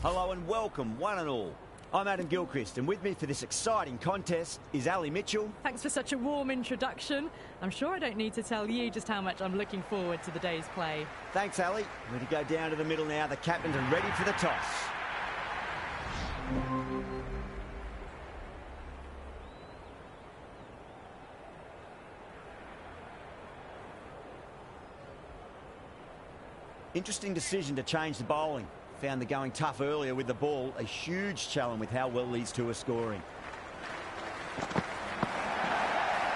Hello and welcome, one and all. I'm Adam Gilchrist, and with me for this exciting contest is Ali Mitchell. Thanks for such a warm introduction. I'm sure I don't need to tell you just how much I'm looking forward to the day's play. Thanks, Ali. We're to go down to the middle now. The captains are ready for the toss. Interesting decision to change the bowling. Found the going tough earlier with the ball. A huge challenge with how well these two are scoring.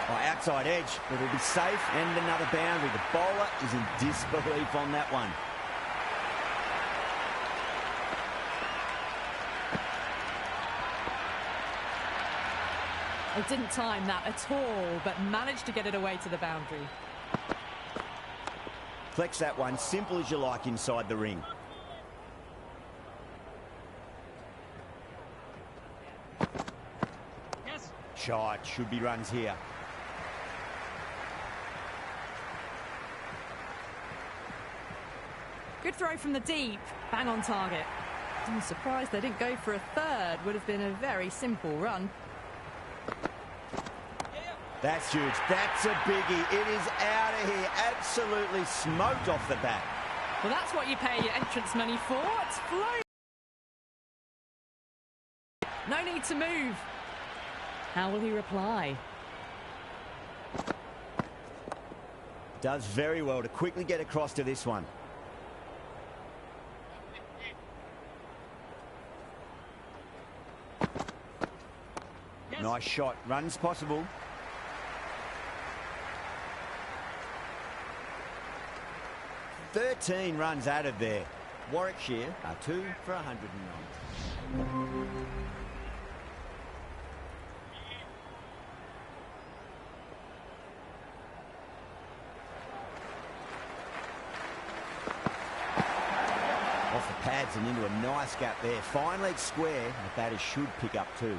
Outside edge, but it'll be safe, and another boundary. The bowler is in disbelief on that one. They didn't time that at all, but managed to get it away to the boundary. Flex that one, simple as you like inside the ring. Yes. Shot, should be runs here. Good throw from the deep, bang on target. I'm surprised they didn't go for a third. Would have been a very simple run. That's huge. That's a biggie. It is out of here. Absolutely smoked off the bat. Well, that's what you pay your entrance money for. It's flown. No need to move. How will he reply? Does very well to quickly get across to this one. Yes. Nice shot. Runs possible. "13 runs added there. Warwickshire are 2 for 109. Off the pads and into a nice gap there. Fine leg square. The batters should pick up 2.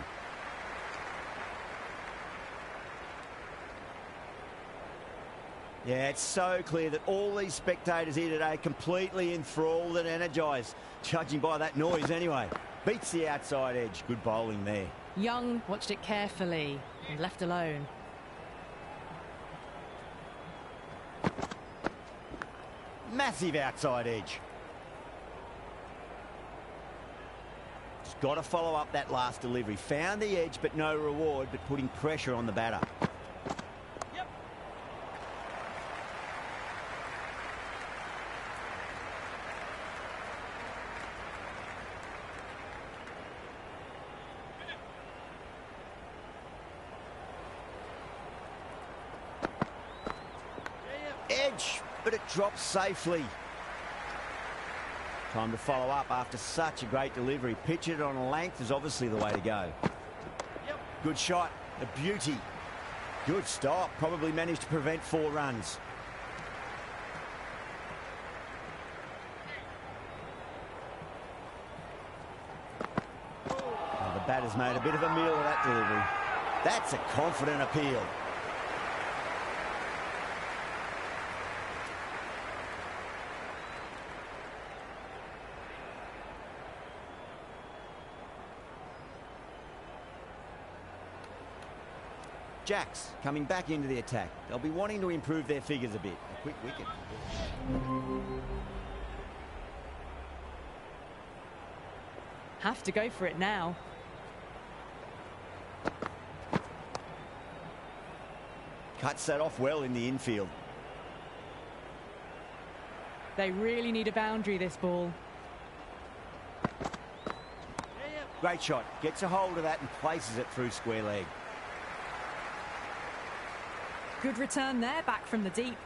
Yeah, it's so clear that all these spectators here today completely enthralled and energised, judging by that noise anyway. Beats the outside edge. Good bowling there. Young watched it carefully and left alone. Massive outside edge. Just got to follow up that last delivery. Found the edge, but no reward, but putting pressure on the batter. Edge, but it drops safely. Time to follow up after such a great delivery. Pitch it on a length is obviously the way to go. Good shot, a beauty. Good stop, probably managed to prevent 4 runs. Oh, the batter's made a bit of a meal of that delivery. That's a confident appeal. Jacks coming back into the attack. They'll be wanting to improve their figures a bit. A quick wicket. Have to go for it now. Cuts that off well in the infield. They really need a boundary, this ball. Great shot. Gets a hold of that and places it through square leg. Good return there, back from the deep.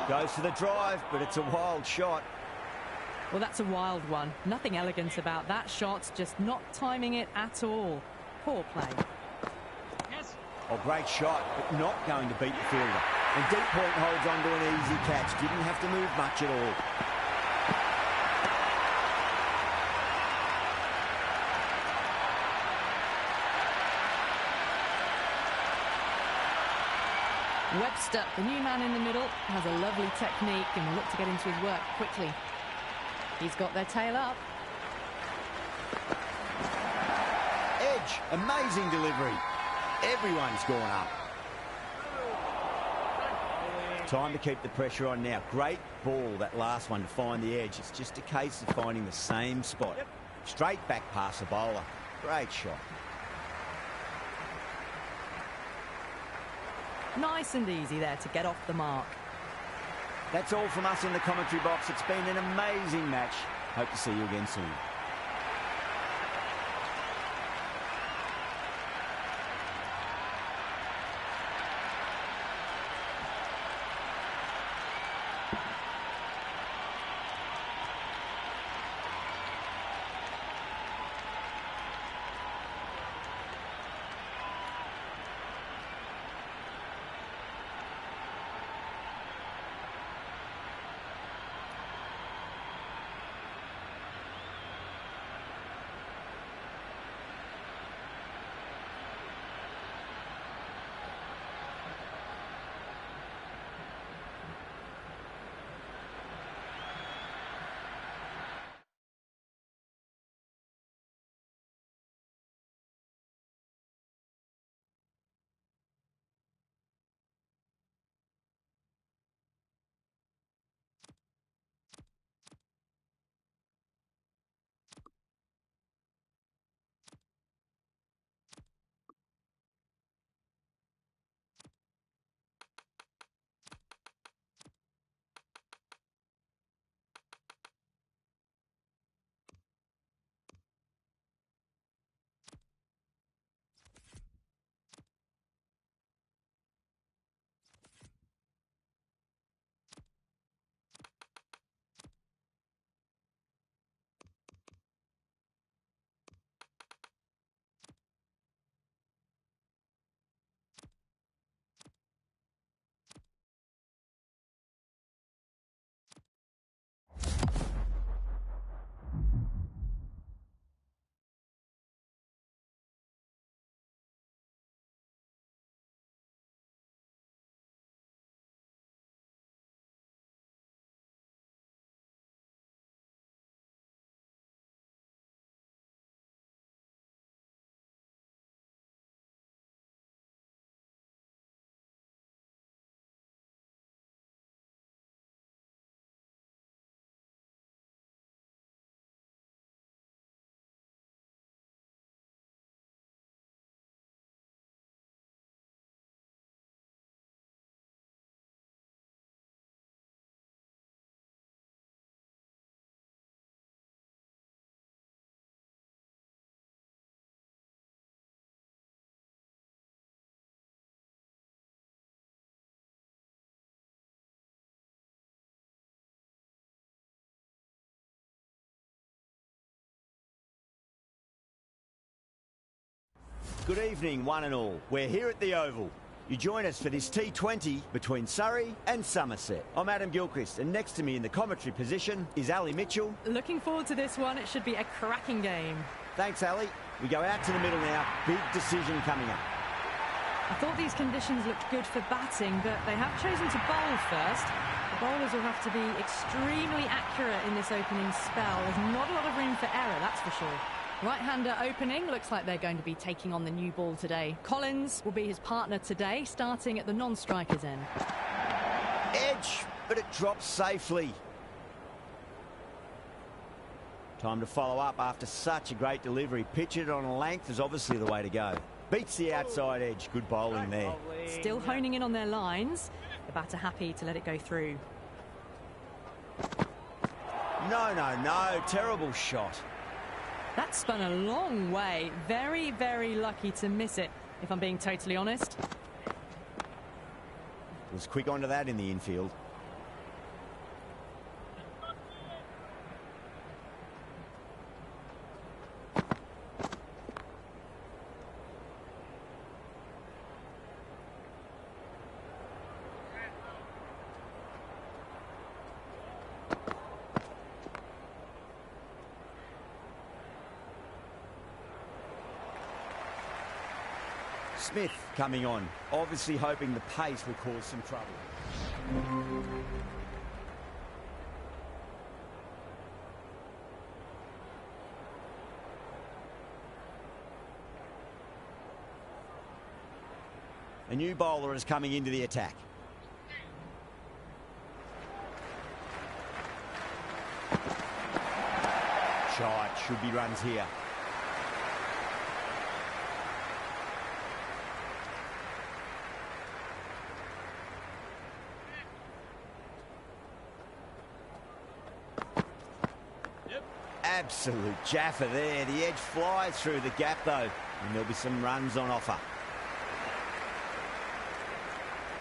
Goes for the drive, but it's a wild shot. Well, that's a wild one. Nothing elegant about that shot, just not timing it at all. Poor play. Yes. Oh, great shot, but not going to beat the fielder. And deep point holds on to an easy catch. Didn't have to move much at all. Webster, the new man in the middle, has a lovely technique and will look to get into his work quickly. He's got their tail up. Edge, amazing delivery. Everyone's gone up. Time to keep the pressure on now. Great ball, that last one, to find the edge. It's just a case of finding the same spot. Straight back past the bowler. Great shot. Nice and easy there to get off the mark. That's all from us in the commentary box. It's been an amazing match. Hope to see you again soon. Good evening, one and all. We're here at the Oval. You join us for this T20 between Surrey and Somerset. I'm Adam Gilchrist, and next to me in the commentary position is Ali Mitchell. Looking forward to this one. It should be a cracking game. Thanks, Ali. We go out to the middle now. Big decision coming up. I thought these conditions looked good for batting, but they have chosen to bowl first. The bowlers will have to be extremely accurate in this opening spell. There's not a lot of room for error, that's for sure. Right-hander opening, looks like they're going to be taking on the new ball today. Collins will be his partner today, starting at the non-strikers end. Edge, but it drops safely. Time to follow up after such a great delivery. Pitch it on a length is obviously the way to go. Beats the outside edge. Good bowling there. Still honing in on their lines. The batter happy to let it go through. No. Terrible shot. That spun a long way. Very, very lucky to miss it, if I'm being totally honest. Was quick onto that in the infield. Smith coming on, obviously hoping the pace will cause some trouble. A new bowler is coming into the attack. Shot, should be runs here. Absolute jaffer there. The edge flies through the gap though, and there'll be some runs on offer.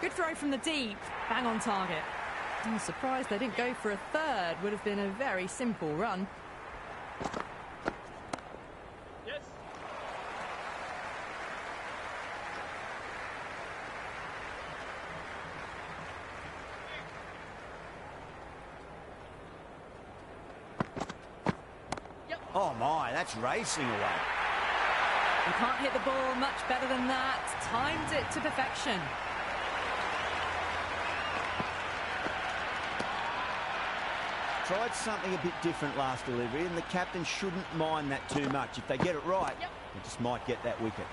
Good throw from the deep, bang on target. I'm surprised they didn't go for a third. Would have been a very simple run. Yes. Oh my, that's racing away. You can't hit the ball much better than that. Timed it to perfection. Tried something a bit different last delivery, and the captain shouldn't mind that too much. If they get it right, they just might get that wicket.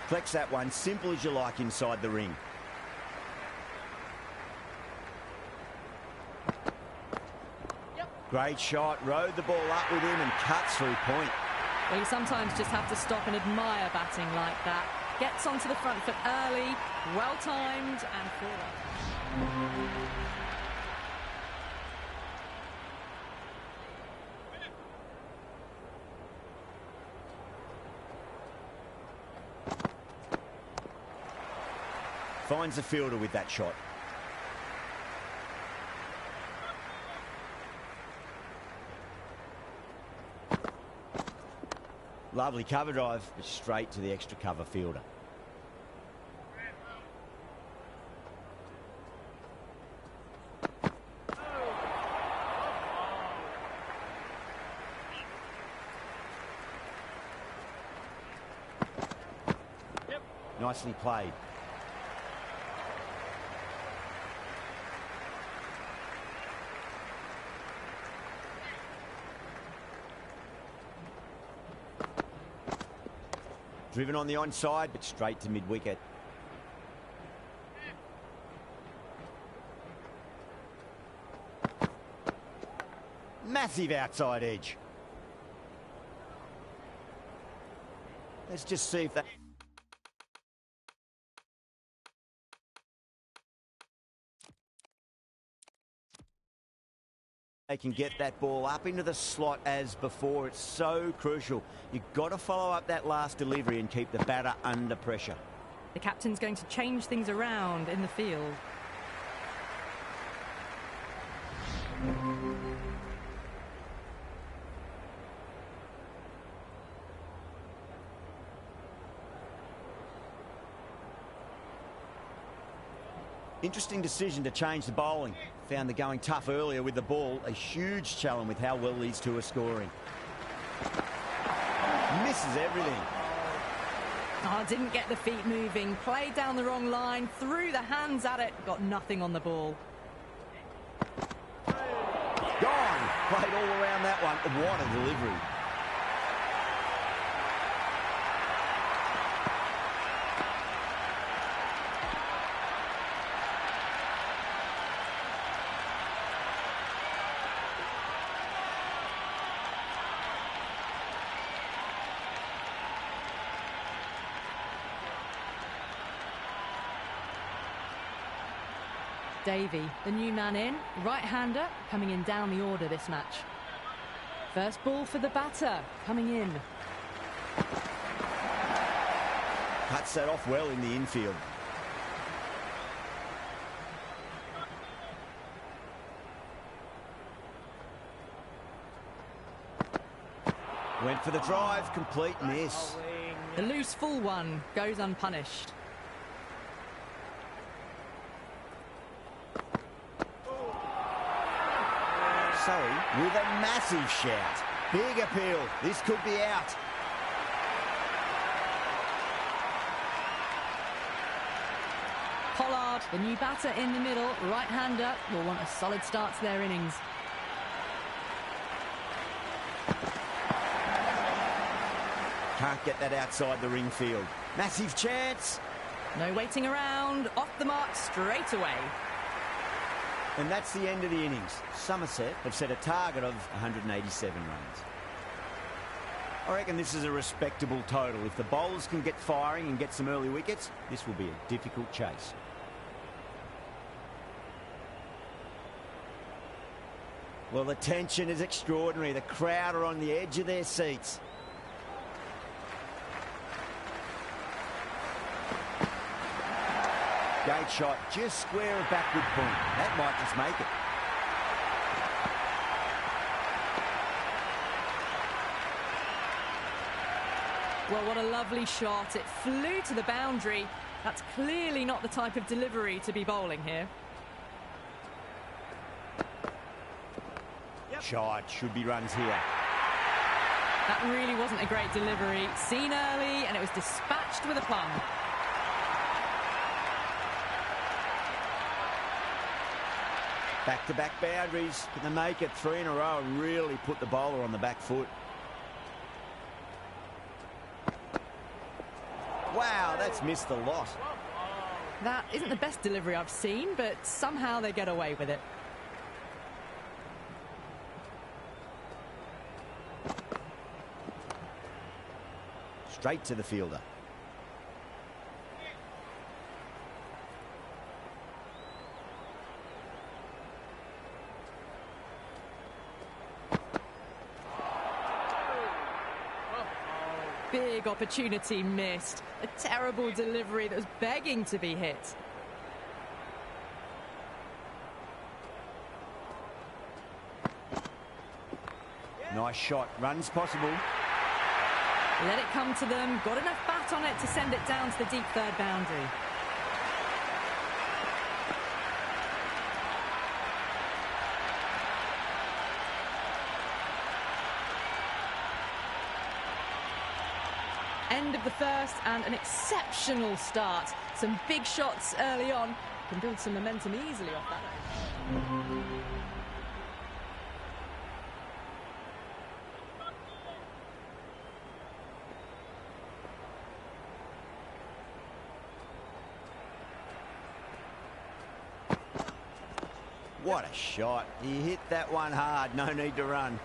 Flex that one, simple as you like inside the ring. Great shot, rode the ball up with him and cuts through point. Well, you sometimes just have to stop and admire batting like that. Gets onto the front foot early, well timed and forward. Finds the fielder with that shot. Lovely cover drive, but straight to the extra cover fielder. Nicely played. Driven on the onside, but straight to mid-wicket. Massive outside edge. Let's just see if that... They can get that ball up into the slot as before. It's so crucial. You've got to follow up that last delivery and keep the batter under pressure. The captain's going to change things around in the field. Interesting decision to change the bowling. Found the going tough earlier with the ball. A huge challenge with how well these two are scoring. Misses everything. Oh, didn't get the feet moving. Played down the wrong line. Threw the hands at it. Got nothing on the ball. Gone. Played all around that one. What a delivery. Davey, the new man in, right-hander, coming in down the order this match. First ball for the batter, coming in. Cuts that off well in the infield. Went for the drive, complete miss. The loose full one goes unpunished. Surrey with a massive shout. Big appeal. This could be out. Pollard, the new batter in the middle, right-hander, will want a solid start to their innings. Can't get that outside the ring field. Massive chance. No waiting around, off the mark straight away. And that's the end of the innings. Somerset have set a target of 187 runs. I reckon this is a respectable total. If the bowlers can get firing and get some early wickets, this will be a difficult chase. Well, the tension is extraordinary. The crowd are on the edge of their seats. Gate shot, just square of backward point. That might just make it. Well, what a lovely shot. It flew to the boundary. That's clearly not the type of delivery to be bowling here. Shot, should be runs here. That really wasn't a great delivery. Seen early, and it was dispatched with a plum. Back-to-back boundaries. Can they make it 3 in a row and really put the bowler on the back foot? Wow, that's missed the lot. That isn't the best delivery I've seen, but somehow they get away with it. Straight to the fielder. Big opportunity missed. A terrible delivery that was begging to be hit. Nice shot. Runs possible. Let it come to them. Got enough bat on it to send it down to the deep third boundary. End of the first and an exceptional start. Some big shots early on. Can build some momentum easily off that. What a shot. He hit that one hard. No need to run.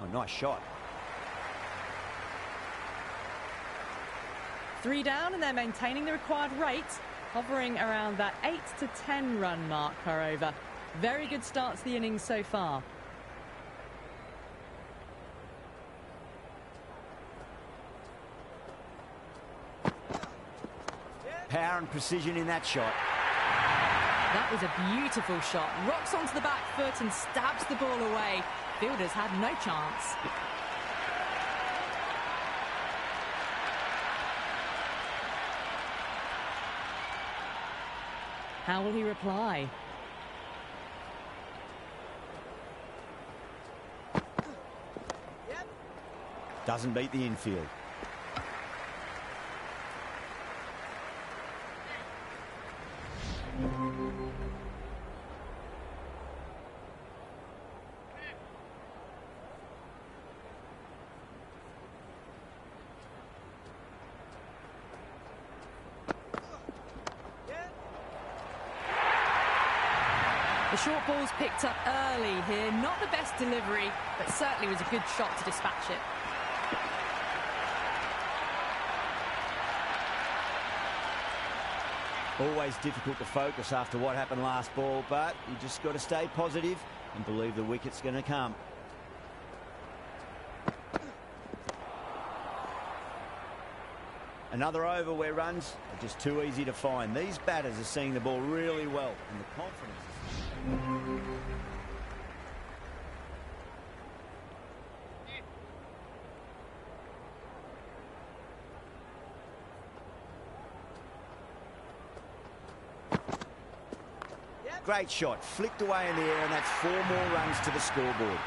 Oh, nice shot. 3 down and they're maintaining the required rate, hovering around that 8 to 10 run mark per over. Very good start to the innings so far. Power and precision in that shot. That was a beautiful shot. Rocks onto the back foot and stabs the ball away. Fielders had no chance. How will he reply? Doesn't beat the infield. The short ball's picked up early here. Not the best delivery, but certainly was a good shot to dispatch it. Always difficult to focus after what happened last ball, but you just got to stay positive and believe the wicket's going to come. Another over where runs are just too easy to find. These batters are seeing the ball really well, and the confidence is... Great shot, flicked away in the air, and that's 4 more runs to the scoreboard.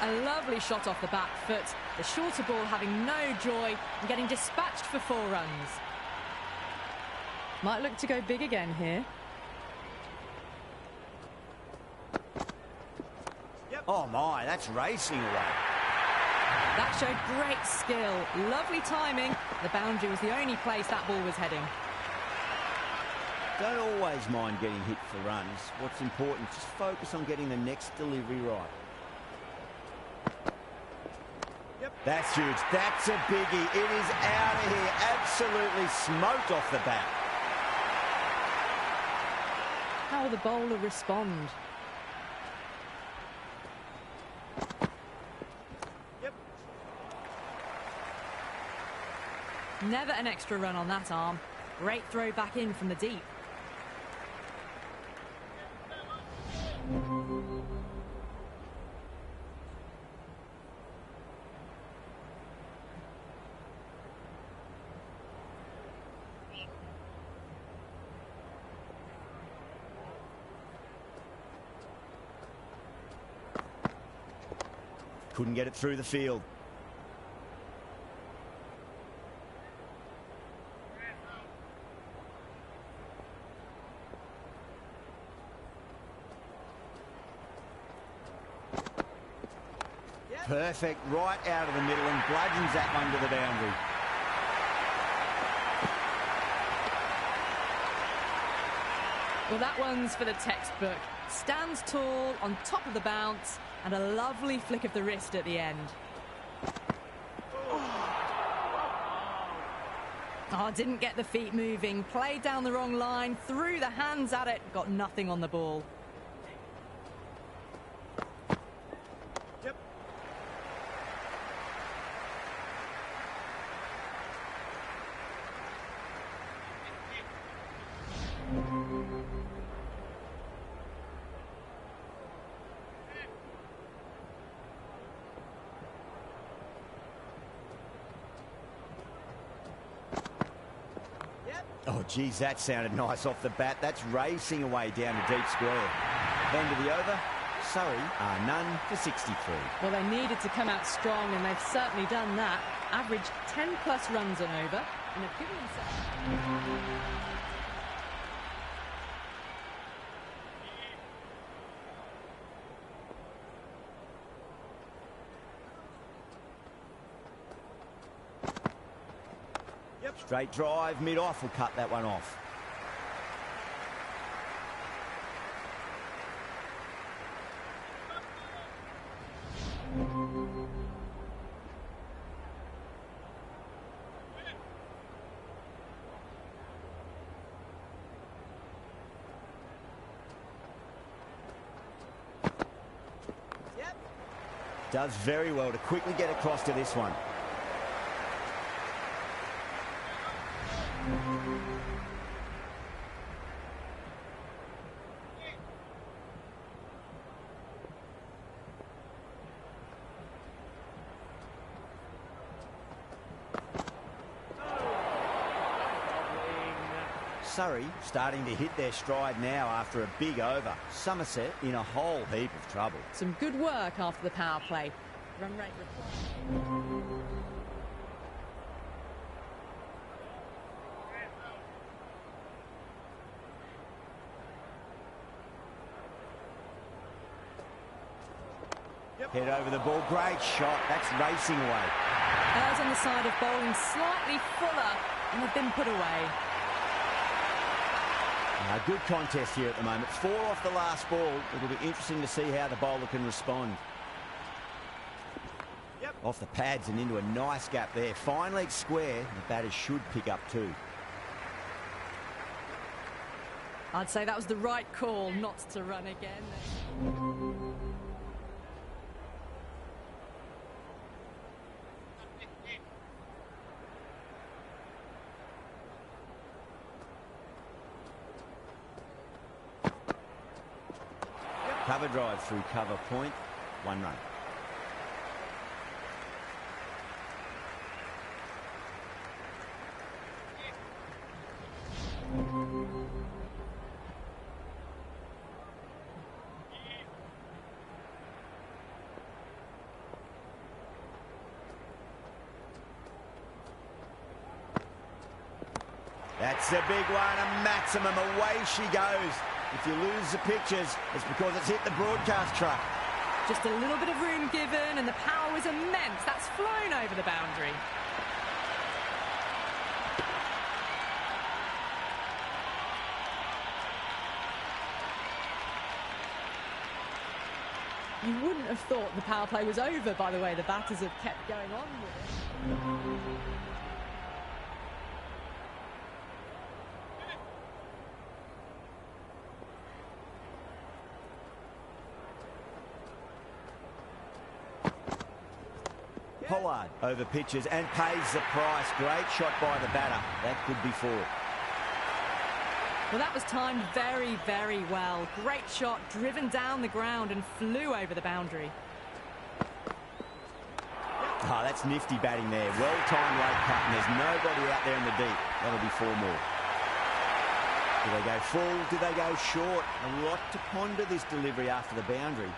A lovely shot off the back foot. The shorter ball having no joy and getting dispatched for 4 runs. Might look to go big again here. Oh my, that's racing away. That showed great skill, lovely timing. The boundary was the only place that ball was heading. Don't always mind getting hit for runs. What's important, just focus on getting the next delivery right. That's huge. That's a biggie. It is out of here. Absolutely smoked off the bat. How will the bowler respond? Never an extra run on that arm. Great throw back in from the deep. Couldn't get it through the field. Perfect, right out of the middle, and bludgeons that one to the boundary. Well, that one's for the textbook. Stands tall on top of the bounce, and a lovely flick of the wrist at the end. Oh, didn't get the feet moving, played down the wrong line, threw the hands at it, got nothing on the ball. Oh, geez, that sounded nice off the bat. That's racing away down the deep square. End of the over. Surrey are none for 63. Well, they needed to come out strong, and they've certainly done that. Averaged 10+ runs and over, and have given themselves... Straight drive, mid-off will cut that one off. Does very well to quickly get across to this one. Surrey starting to hit their stride now after a big over. Somerset in a whole heap of trouble. Some good work after the power play. Run rate required. Head over the ball. Great shot. That's racing away. Errs on the side of bowling slightly fuller, and have been put away. A good contest here at the moment. 4 off the last ball. It'll be interesting to see how the bowler can respond. Off the pads and into a nice gap there. Fine leg square. The batters should pick up 2. I'd say that was the right call not to run again. Cover drive through cover point. 1 run. That's a big one, a maximum. Away she goes. If you lose the pictures, it's because it's hit the broadcast truck. Just a little bit of room given, and the power was immense. That's flown over the boundary. You wouldn't have thought the power play was over by the way the batters have kept going on with it. Pollard over pitches and pays the price. Great shot by the batter. That could be four. Well, that was timed very, very well. Great shot, driven down the ground and flew over the boundary. Oh, that's nifty batting there. Well-timed late cut, and there's nobody out there in the deep. That'll be four more. Do they go full? Do they go short? A lot to ponder this delivery after the boundary.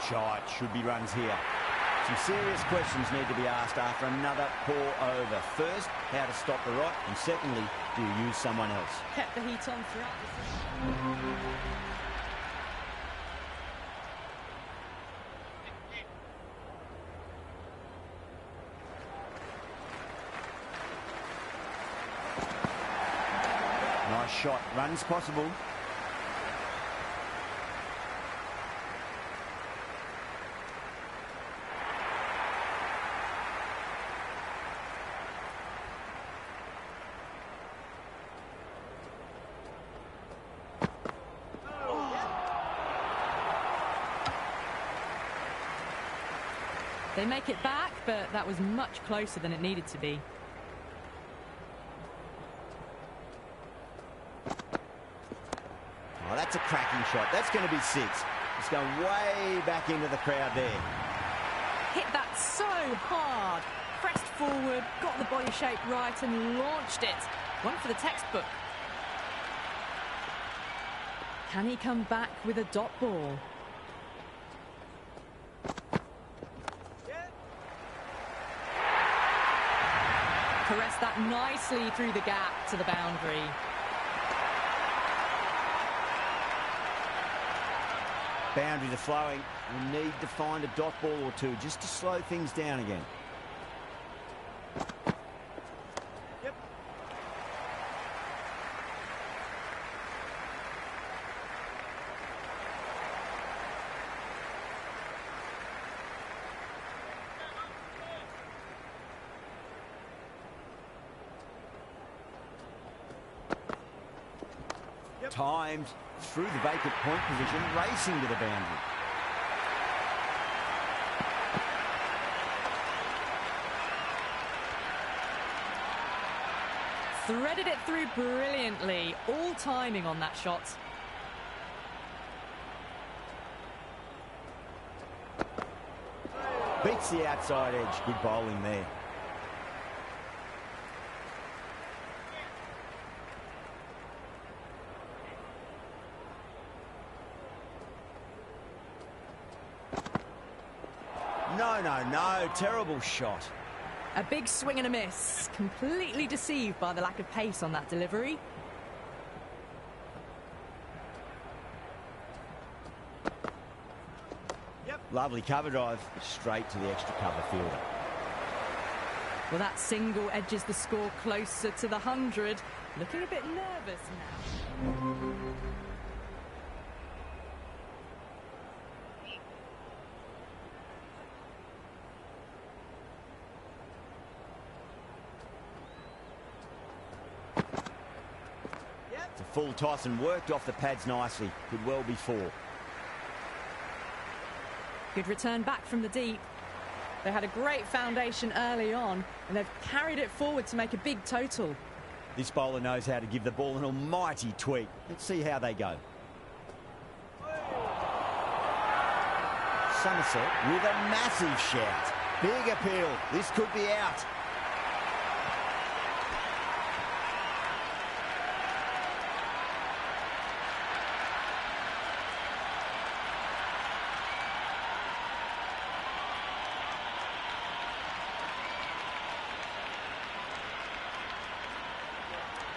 Shot, should be runs here. Some serious questions need to be asked after another poor over. First, how to stop the rot, and secondly, do you use someone else? Kept the heat on throughout the Nice shot, runs possible. They make it back, but that was much closer than it needed to be. Oh, that's a cracking shot. That's going to be six. It's going way back into the crowd there. Hit that so hard. Pressed forward, got the body shape right and launched it. One for the textbook. Can he come back with a dot ball? Caressed that nicely through the gap to the boundary. Boundaries are flowing. We need to find a dot ball or two just to slow things down again. Yep. Timed through the vacant point position, racing to the boundary. Threaded it through brilliantly, all timing on that shot. Beats the outside edge. Good bowling there. No. Terrible shot. A big swing and a miss. Completely deceived by the lack of pace on that delivery. Yep. Lovely cover drive straight to the extra cover fielder. Well, that single edges the score closer to the 100. Looking a bit nervous now. It's a full toss and worked off the pads nicely. Could well be four. Good return back from the deep. They had a great foundation early on, and they've carried it forward to make a big total. This bowler knows how to give the ball an almighty tweak. Let's see how they go. Somerset with a massive shout. Big appeal. This could be out.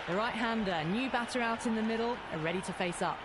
The right-hander, new batter out in the middle, are ready to face up.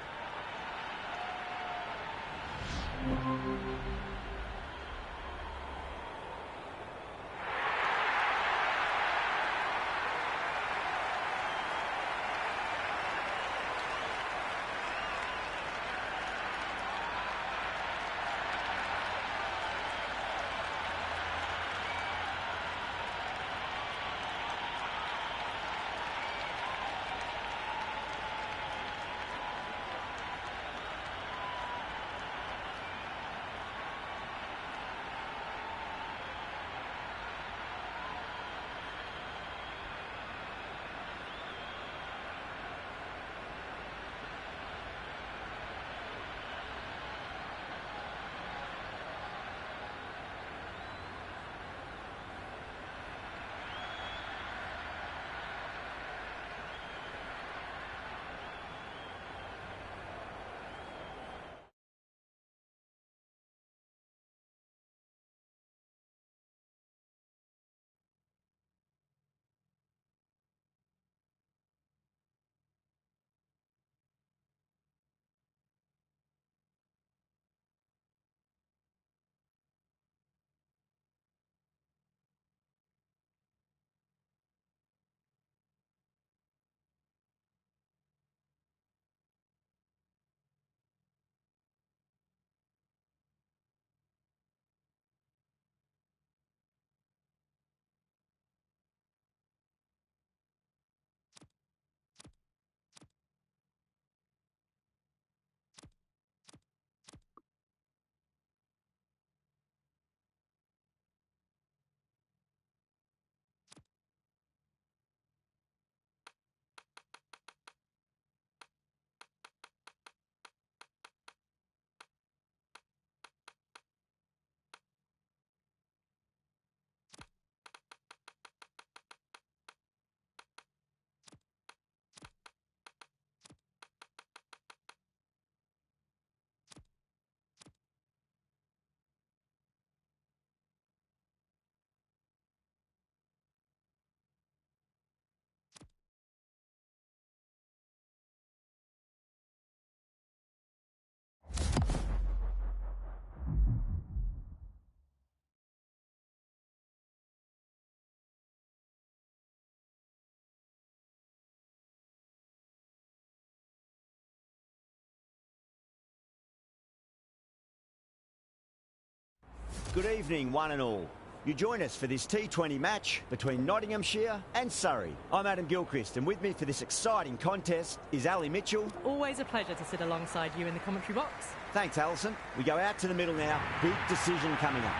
Good evening, one and all. You join us for this T20 match between Nottinghamshire and Surrey. I'm Adam Gilchrist, and with me for this exciting contest is Ali Mitchell. Always a pleasure to sit alongside you in the commentary box. Thanks, Alison. We go out to the middle now. Big decision coming up.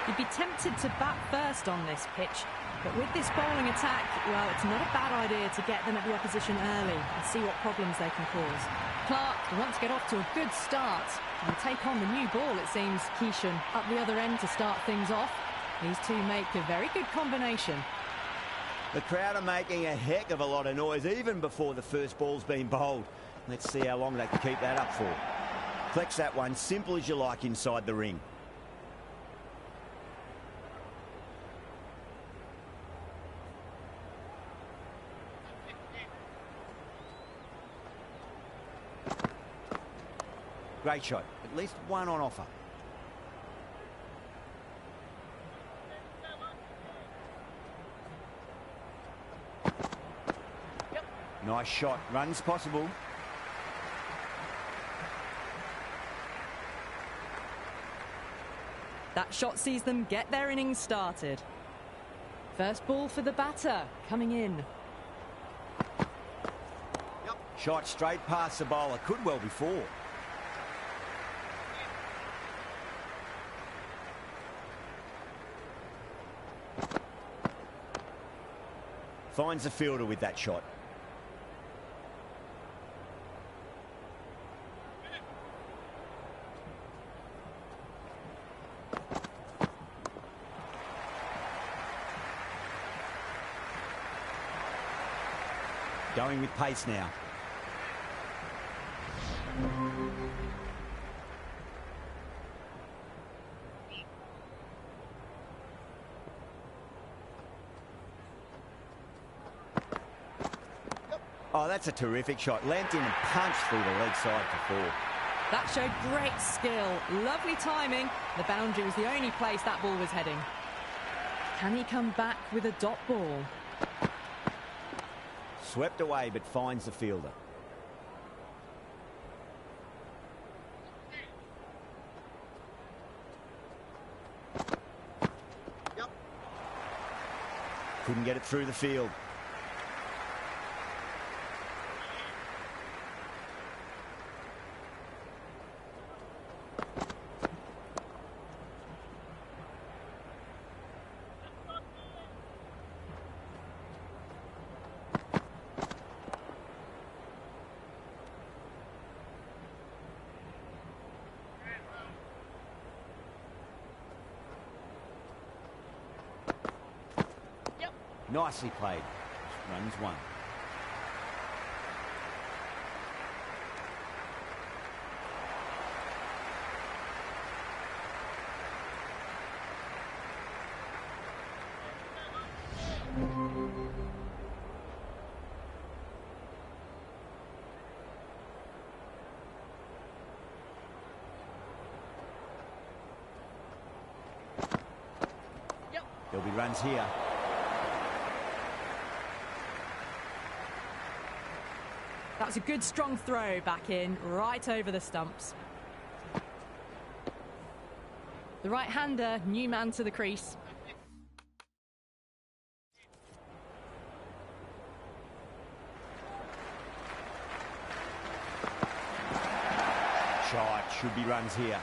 You'd be tempted to bat first on this pitch, but with this bowling attack, well, it's not a bad idea to get them at the opposition early and see what problems they can cause. Clark wants to get off to a good start and take on the new ball, it seems. Keeshan up the other end to start things off. These two make a very good combination. The crowd are making a heck of a lot of noise even before the first ball's been bowled. Let's see how long they can keep that up for. Flex that one simple as you like inside the ring. Great shot. At least one on offer. Yep. Nice shot. Runs possible. That shot sees them get their innings started. First ball for the batter, coming in. Yep. Shot straight past the bowler. Could well be four. Finds the fielder with that shot. Going with pace now. Oh, that's a terrific shot. Lamped in and punched through the leg side for 4. That showed great skill. Lovely timing. The boundary was the only place that ball was heading. Can he come back with a dot ball? Swept away, but finds the fielder. Couldn't get it through the field. Nicely played. Runs 1. There'll be runs here. That's a good strong throw back in, right over the stumps. The right-hander, new man to the crease. Shot, should be runs here.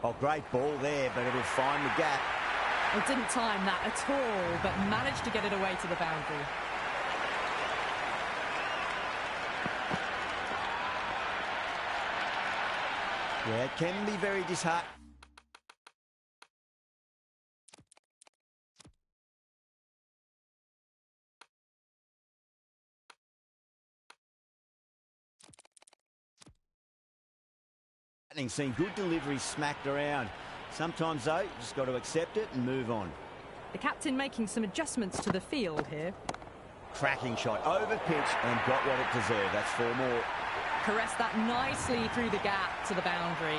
Oh, great ball there, but it'll find the gap. It didn't time that at all, but managed to get it away to the boundary. Yeah, it can be very disheartening. Seen good deliveries smacked around. Sometimes, though, you just got to accept it and move on. The captain making some adjustments to the field here. Cracking shot, over pitch and got what it deserved. That's 4 more. Caressed that nicely through the gap to the boundary.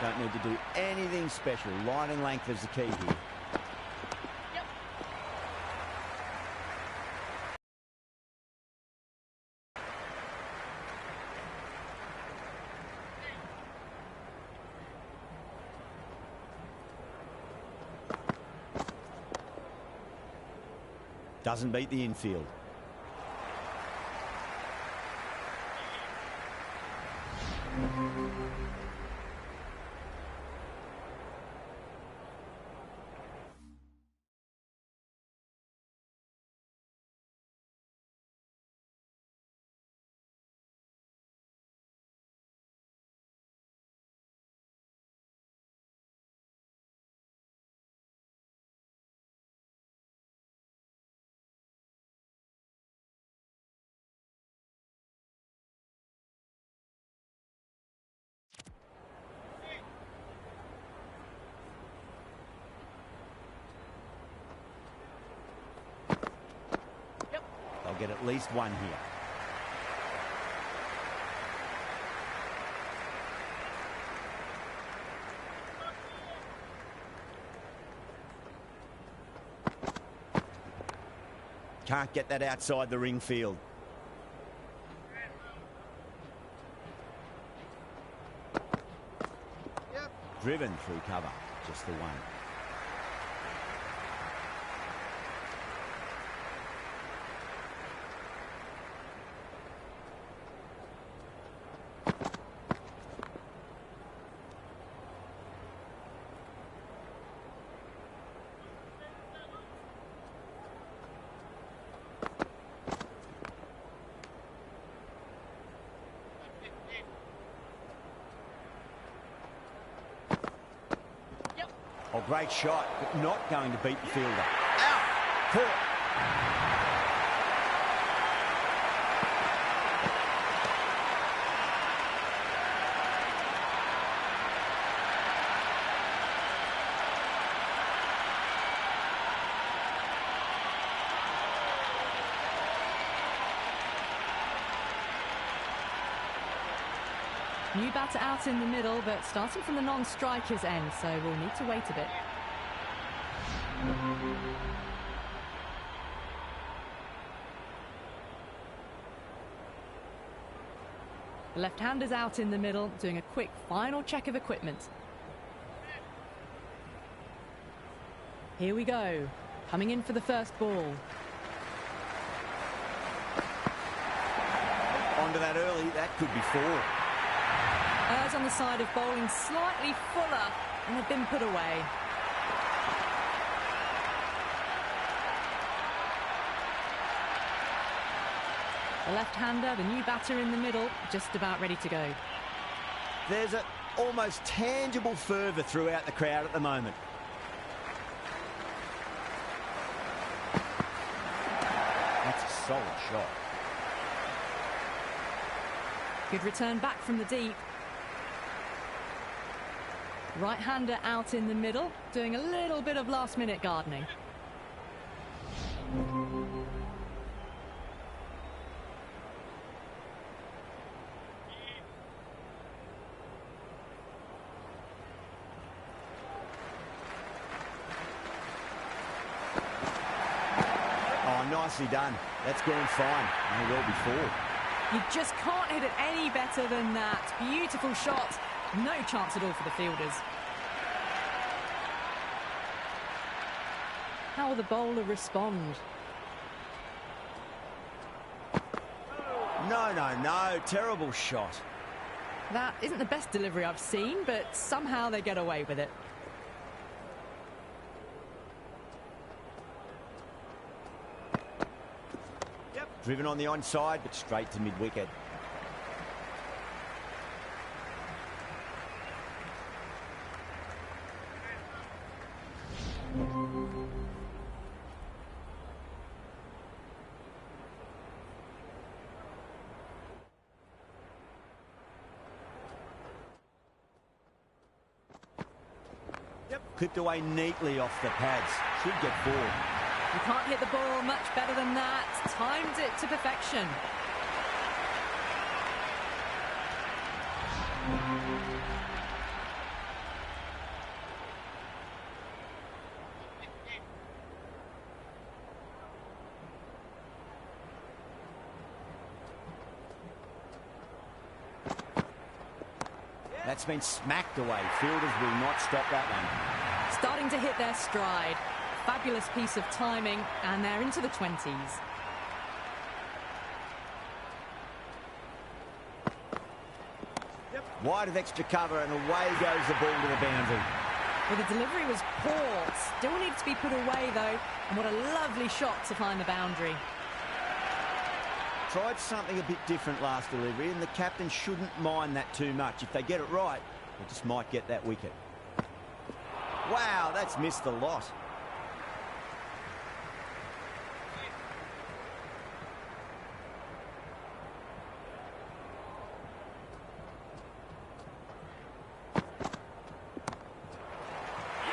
Don't need to do anything special. Line and length is the key here. Doesn't beat the infield. Get at least 1 here. Can't get that outside the ring field. Driven through cover, just the 1. Oh, great shot, but not going to beat the fielder. Out! Caught. New batter out in the middle, but starting from the non-striker's end, so we'll need to wait a bit. The left-hander's out in the middle, doing a quick final check of equipment. Here we go, coming in for the first ball. Onto that early, that could be 4. Errs on the side of bowling slightly fuller, and they've been put away. The left-hander, the new batter in the middle, just about ready to go. There's an almost tangible fervour throughout the crowd at the moment. That's a solid shot. Good return back from the deep. Right-hander out in the middle, doing a little bit of last-minute gardening. Oh, nicely done. That's gone fine. May well be 4. You just can't hit it any better than that. Beautiful shot. No chance at all for the fielders. How will the bowler respond? No. Terrible shot. That isn't the best delivery I've seen, but somehow they get away with it. Driven on the onside, but straight to mid-wicket. Clipped away neatly off the pads. Should get 4. You can't hit the ball much better than that. Timed it to perfection. That's been smacked away. Fielders will not stop that one. Starting to hit their stride. Fabulous piece of timing, and they're into the 20s. Wide of extra cover, and away goes the ball to the boundary. Well, the delivery was poor. Still needs to be put away, though. And what a lovely shot to find the boundary. Tried something a bit different last delivery, and the captain shouldn't mind that too much. If they get it right, they just might get that wicket. Wow, that's missed a lot.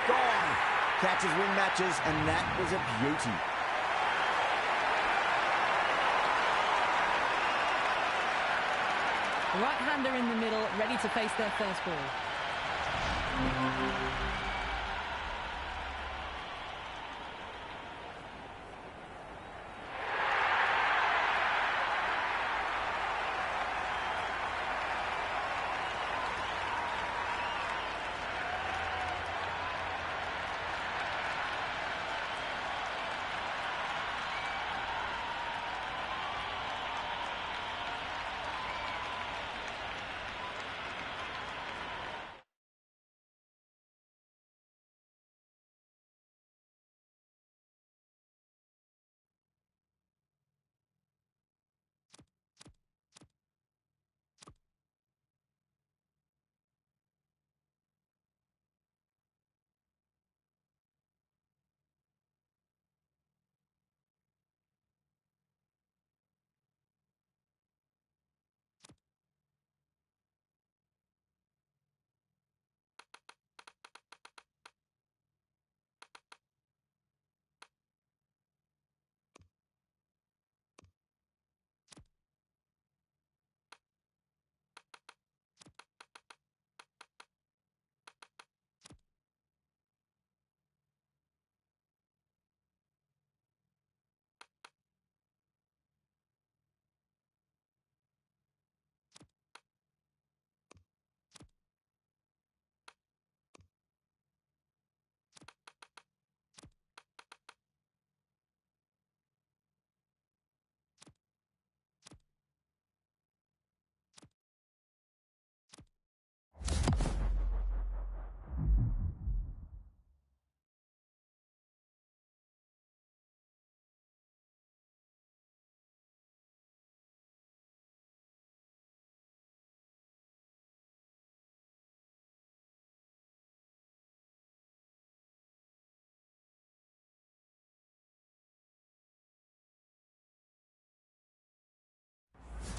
Gone. Catches win matches, and that was a beauty. Right-hander in the middle, ready to face their first ball.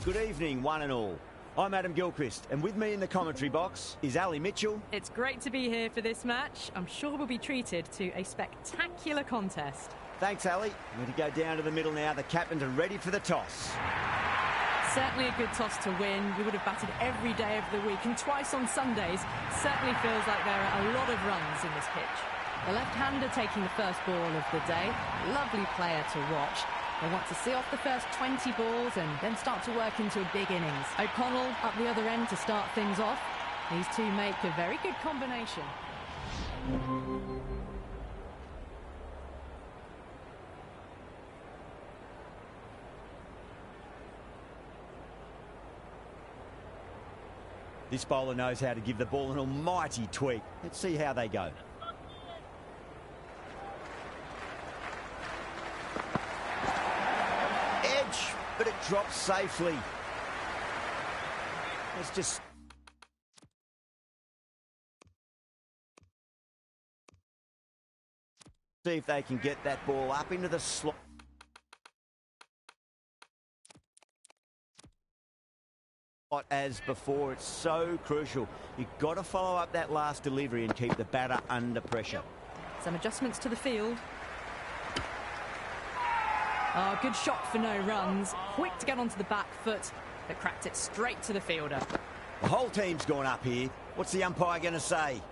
Good evening, one and all. I'm Adam Gilchrist, and with me in the commentary box is Ali Mitchell. It's great to be here for this match. I'm sure we'll be treated to a spectacular contest. Thanks, Ali. We're going to go down to the middle now. The captains are ready for the toss. Certainly a good toss to win. You would have batted every day of the week and twice on Sundays. Certainly feels like there are a lot of runs in this pitch. The left-hander taking the first ball of the day. Lovely player to watch. They want to see off the first 20 balls and then start to work into a big innings. O'Connell up the other end to start things off. These two make a very good combination. This bowler knows how to give the ball an almighty tweak. Let's see how they go. Edge, but it drops safely. Let's just... see if they can get that ball up into the slot. As before, it's so crucial. You've got to follow up that last delivery and keep the batter under pressure. Some adjustments to the field. Oh, good shot for no runs. Quick to get onto the back foot, but cracked it straight to the fielder. The whole team's gone up here. What's the umpire going to say?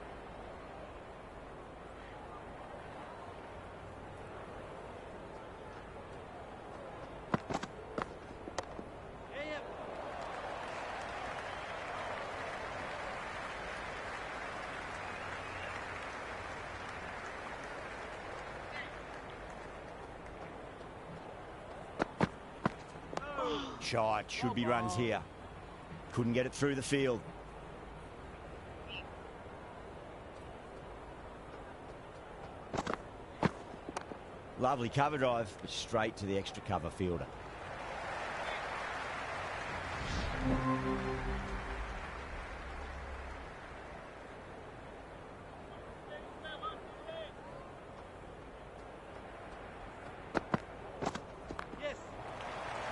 Shot, should be runs here. Couldn't get it through the field. Lovely cover drive, but straight to the extra cover fielder.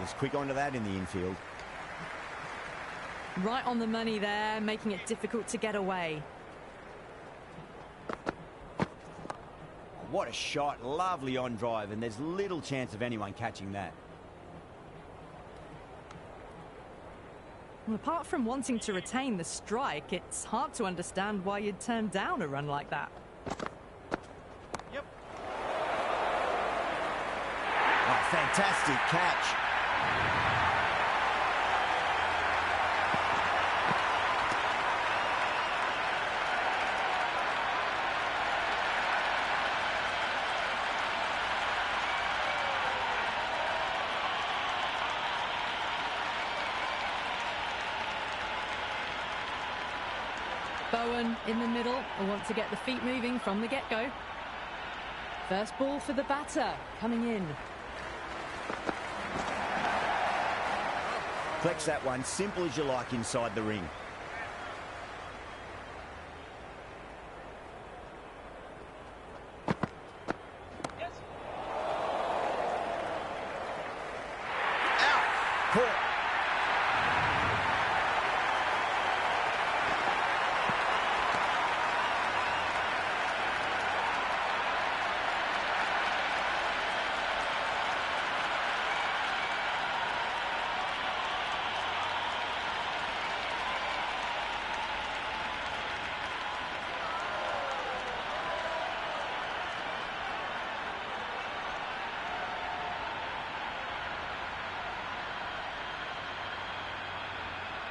Was quick onto that in the infield. Right on the money there, making it difficult to get away. What a shot, lovely on drive, and there's little chance of anyone catching that. Well, apart from wanting to retain the strike, it's hard to understand why you'd turn down a run like that. Yep. Oh, fantastic catch. Bowen in the middle will want to get the feet moving from the get-go. First ball for the batter, coming in. Flex that one, simple as you like inside the ring. Yes. Out! Caught.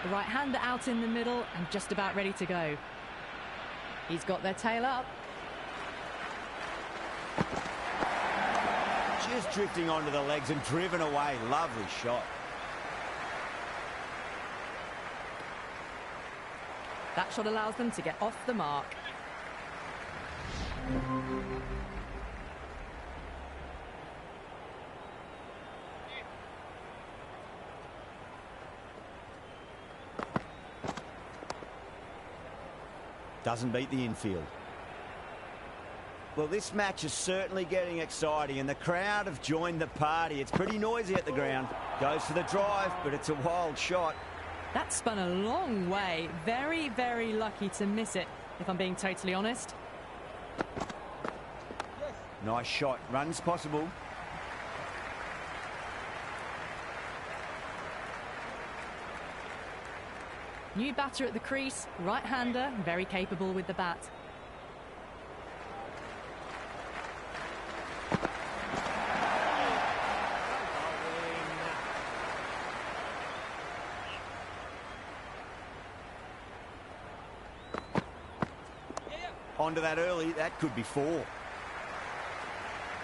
The right-hander out in the middle and just about ready to go. He's got their tail up. Just drifting onto the legs and driven away. Lovely shot. That shot allows them to get off the mark. Doesn't beat the infield. Well, this match is certainly getting exciting, and the crowd have joined the party. It's pretty noisy at the ground. Goes for the drive, but it's a wild shot. That spun a long way. Very, very lucky to miss it, if I'm being totally honest. Nice shot. Runs possible. New batter at the crease, right-hander, very capable with the bat. Onto that early, that could be 4.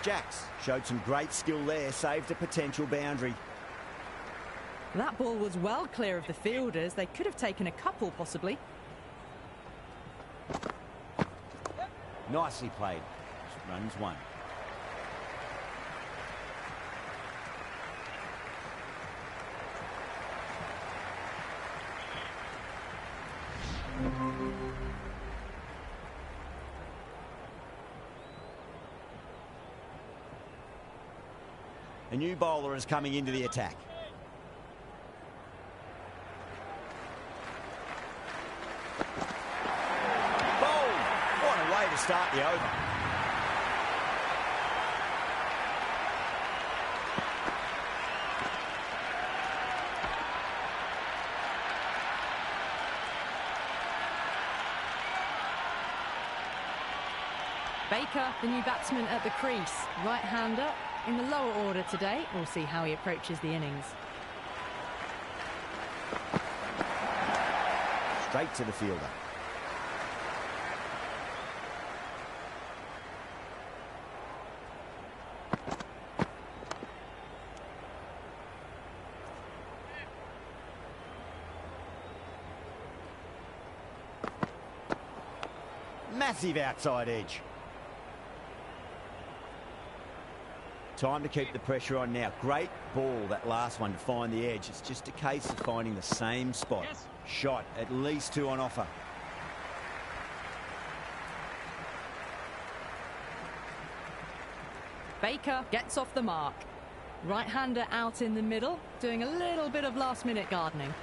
Jacks showed some great skill there, saved a potential boundary. That ball was well clear of the fielders. They could have taken a couple, possibly. Nicely played. Runs 1. A new bowler is coming into the attack. Bowled! What a way to start the over. Baker, the new batsman at the crease. Right-hander in the lower order today. We'll see how he approaches the innings. Straight to the fielder. Massive outside edge. Time to keep the pressure on now. Great ball, that last one, to find the edge. It's just a case of finding the same spot. Yes. Shot, at least 2 on offer. Baker gets off the mark. Right-hander out in the middle, doing a little bit of last-minute gardening.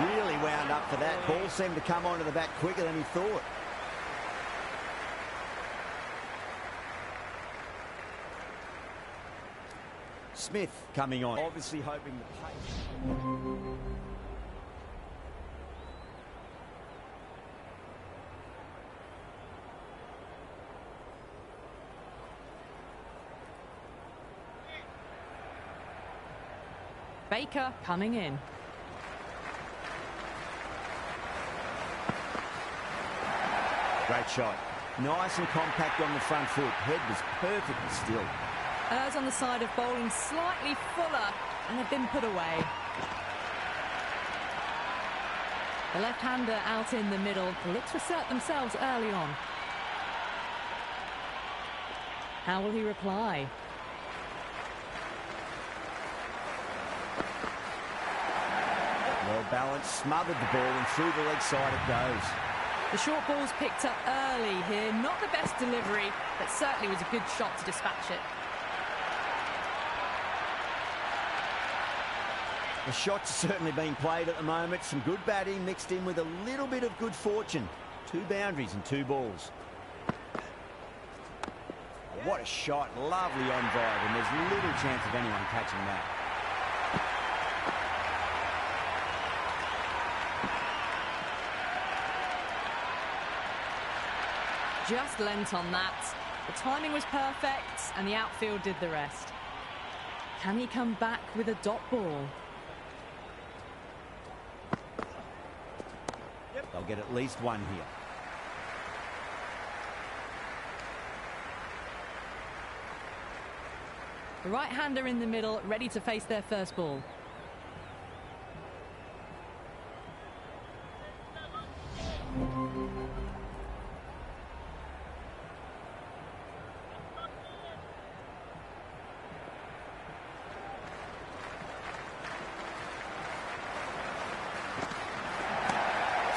Really wound up for that. Ball seemed to come onto the bat quicker than he thought. Smith coming on, obviously hoping the pace. Baker coming in. Great shot. Nice and compact on the front foot. Head was perfectly still. Errs on the side of bowling slightly fuller, and they've been put away. The left-hander out in the middle look to assert themselves early on. How will he reply? Well balanced, smothered the ball, and through the leg side it goes. The short ball's picked up early here. Not the best delivery, but certainly was a good shot to dispatch it. The shot's certainly being played at the moment. Some good batting mixed in with a little bit of good fortune. 2 boundaries and 2 balls. What a shot. Lovely on drive, and there's little chance of anyone catching that. Just lent on that. The timing was perfect, and the outfield did the rest. Can he come back with a dot ball? They'll get at least 1 here. The right-hander in the middle, ready to face their first ball.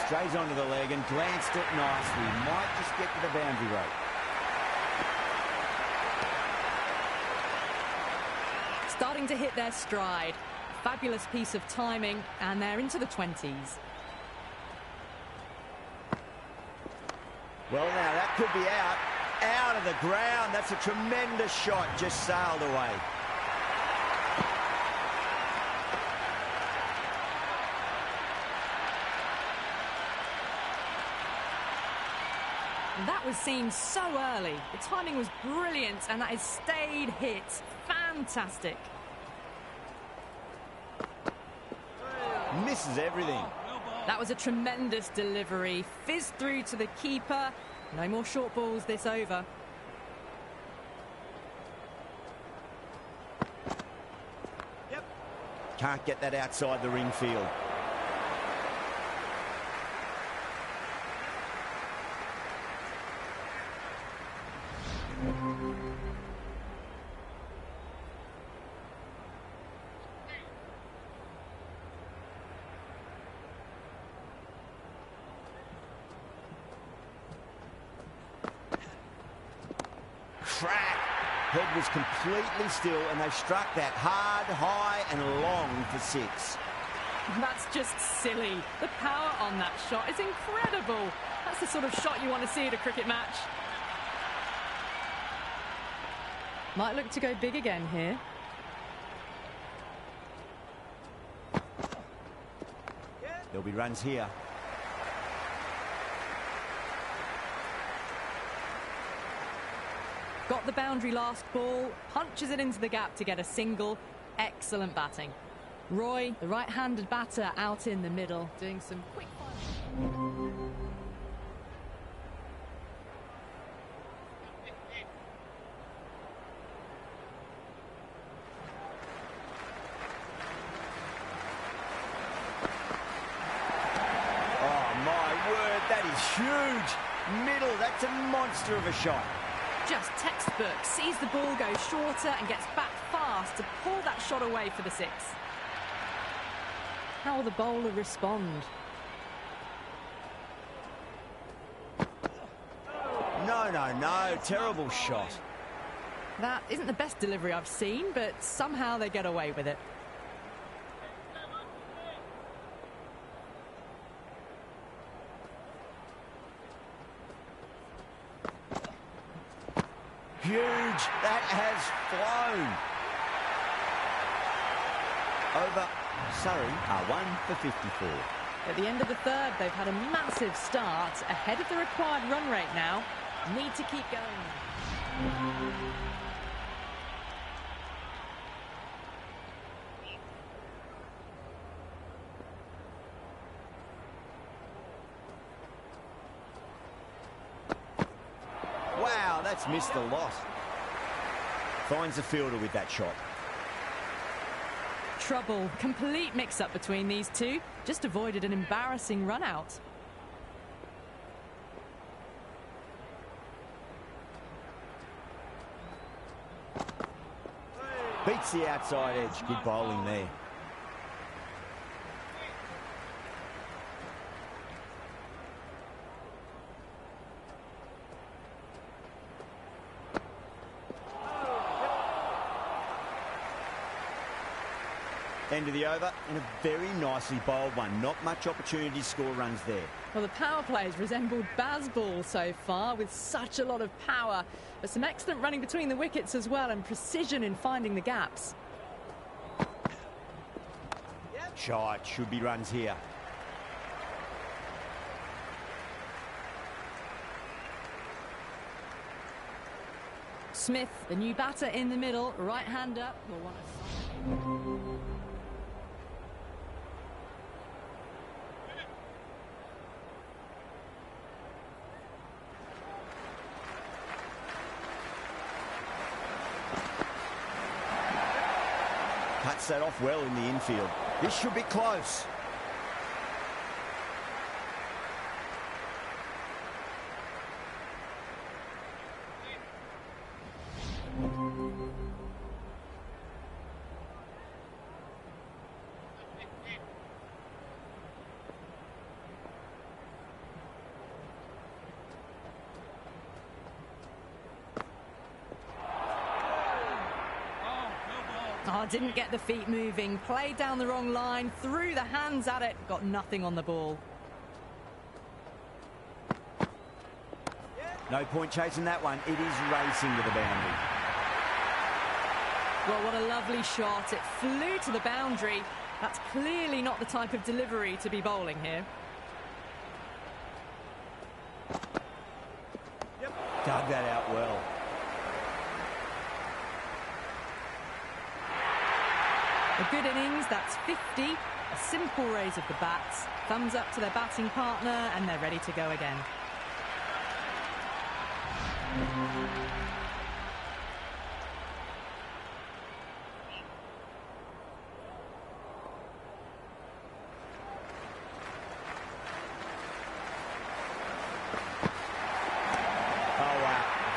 Strays onto the leg and glanced it nicely. Might just get to the boundary rope. Starting to hit their stride. Fabulous piece of timing, and they're into the 20s. Well, now, that could be out. Out of the ground. That's a tremendous shot. Just sailed away. That was seen so early. The timing was brilliant, and that has stayed hit. Fantastic. Misses everything. That was a tremendous delivery. Fizzed through to the keeper. No more short balls this over. Yep. Can't get that outside the ring field. Crack. Head was completely still, and they struck that hard, high and long for 6. That's just silly. The power on that shot is incredible. That's the sort of shot you want to see at a cricket match. Might look to go big again here. There'll be runs here. Got the boundary last ball, punches it into the gap to get a single. Excellent batting. Roy, the right-handed batter, out in the middle, doing some quick fire. Oh, my word, that is huge. Middle, that's a monster of a shot. Just textbook, sees the ball go shorter and gets back fast to pull that shot away for the 6. How will the bowler respond? No, terrible shot. That isn't the best delivery I've seen, but somehow they get away with it. Huge. That has flown. Over Surrey are 1 for 54. At the end of the third, they've had a massive start, ahead of the required run rate now. Need to keep going. Wow, that's missed a lot. Finds the fielder with that shot. Trouble. Complete mix-up between these two. Just avoided an embarrassing run-out. Beats the outside edge. Good bowling there. End of the over, and a very nicely bowled one. Not much opportunity to score runs there. Well, the power plays resembled Bazball so far, with such a lot of power. But some excellent running between the wickets as well, and precision in finding the gaps. Shot, should be runs here. Smith, the new batter in the middle, right-hander, will want to... Cuts that off well in the infield. This should be close. Oh, didn't get the feet moving. Played down the wrong line. Threw the hands at it. Got nothing on the ball. No point chasing that one. It is racing to the boundary. Well, what a lovely shot. It flew to the boundary. That's clearly not the type of delivery to be bowling here. Dug that out well. A good innings, that's 50. A simple raise of the bats. Thumbs up to their batting partner, and they're ready to go again.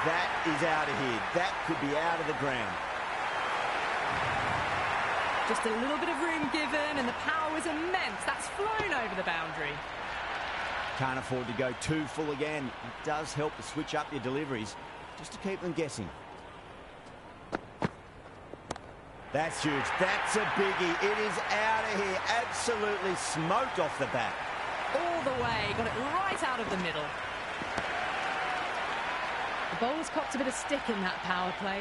That is out of here. That could be out of the ground. Just a little bit of room given, and the power was immense. That's flown over the boundary. Can't afford to go too full again. It does help to switch up your deliveries, just to keep them guessing. That's huge. That's a biggie. It is out of here. Absolutely smoked off the bat. All the way. Got it right out of the middle. The bowler's copped a bit of stick in that power play.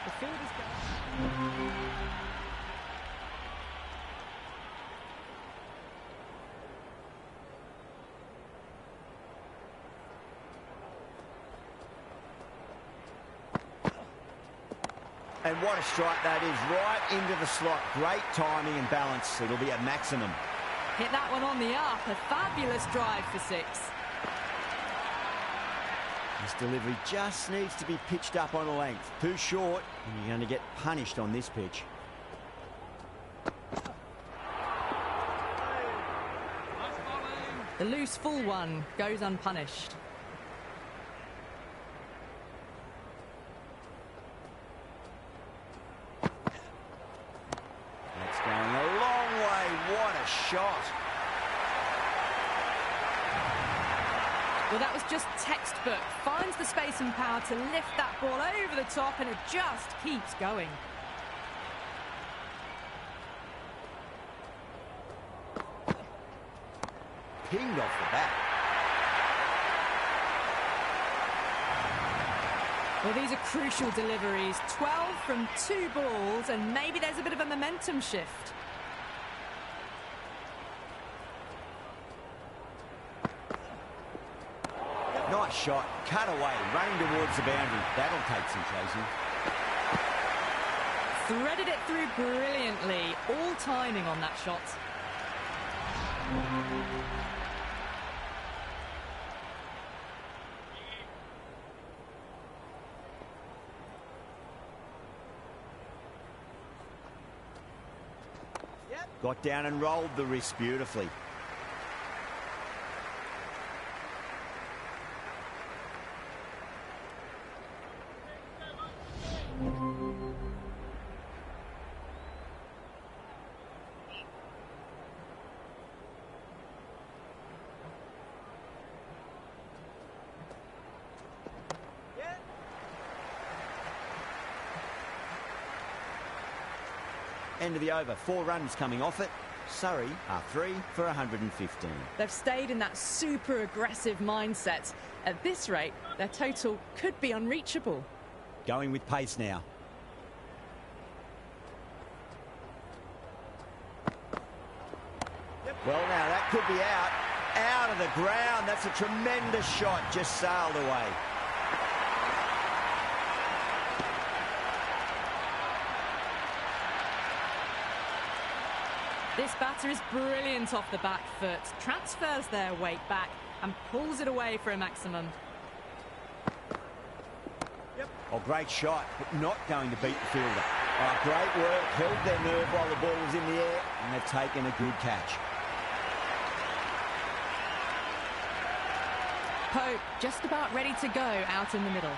The field is going. And what a strike that is, right into the slot. Great timing and balance. It'll be a maximum. Hit that one on the up. A fabulous drive for 6. This delivery just needs to be pitched up on a length. Too short, and you're going to get punished on this pitch. The loose full one goes unpunished. That's going a long way. What a shot. Well, that was just textbook. Finds the space and power to lift that ball over the top, and it just keeps going. Pinged off the bat. Well, these are crucial deliveries. 12 from 2 balls, and maybe there's a bit of a momentum shift. Nice shot. Cut away. Running towards the boundary. That'll take some chasing. Threaded it through brilliantly. All timing on that shot. Got down and rolled the wrist beautifully. End of the over. 4 runs coming off it. Surrey are 3 for 115. They've stayed in that super aggressive mindset. At this rate, their total could be unreachable. Going with pace now. Well, now that could be out. Out of the ground. That's a tremendous shot. Just sailed away. This batter is brilliant off the back foot, transfers their weight back and pulls it away for a maximum. Oh, great shot, but not going to beat the fielder. Oh, great work, held their nerve while the ball was in the air, and they've taken a good catch. Pope just about ready to go out in the middle.